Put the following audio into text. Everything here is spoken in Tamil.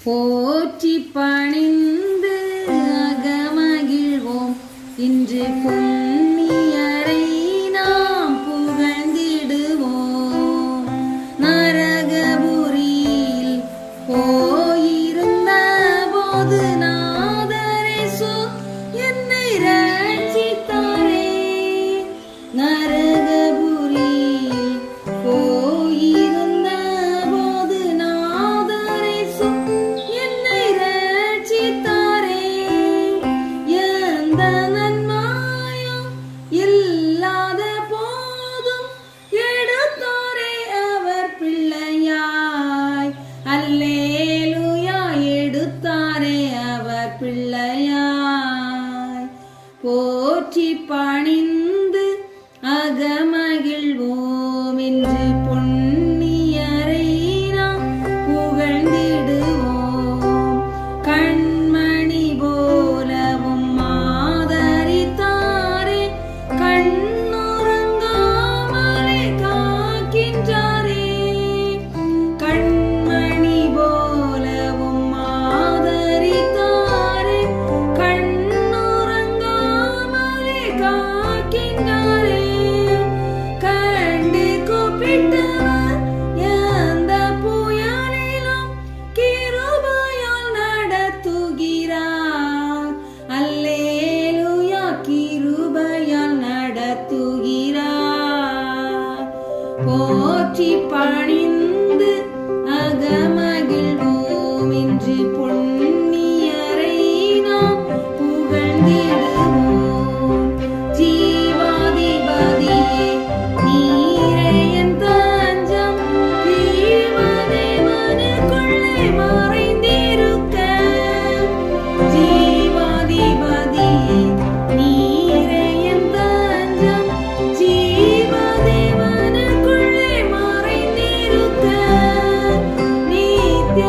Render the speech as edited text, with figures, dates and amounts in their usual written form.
போற்றி பணிந்து அகமகிழ்வோம் இன்று புண்ணியரை நாம் புகழ்ந்திடுவோம். நரகபுரியில் போயிருந்த போது நாதரேசு என்னை ரட்சித்தாரே. நரகபுரியில் போயிருந்த போது நாதரேசு என்னை ரட்சித்தாரே. எந்த நன்மாயும் இல்லாத போதும் எடுத்தாரே அவர் பிள்ளையாய். அல்லேலூயா, எடுத்தாரே அவர் பிள்ளையாய். போற்றி பணிந்து அகமகிழ்வோம் இன்று புண்ணியரை நாம் புகழ்ந்திடுவோம். கண்மணி போலவும் ஆதரித்தாரே, கண்ணுறங்காமலே காக்கின்றாரே. கண்மணி போலவும் ஆதரித்தாரே, கண்ணுறங்காமலே காக்கின்றாரே. கண்டு கூப்பிட்டவர் எந்த புயலிலும் கிருபையால் நடத்துகிறார். அல்லேலூயா, கிருபையால் நடத்துகிறார். போற்றி பணிந்து அகமகிழ்வோம் இன்று புண்ணியரை நாம் புகழ்ந்திடுவோம். ஜீவாதிபதியே, நீரே என் தஞ்சம், ஜீவதேவனுக்குள்ளே மறைந்திருக்க. ஜீவாதிபதியே, நீரே என் தஞ்சம், ஜீவதேவனுக்குள்ளே மறைந்திருக்க. நித்திய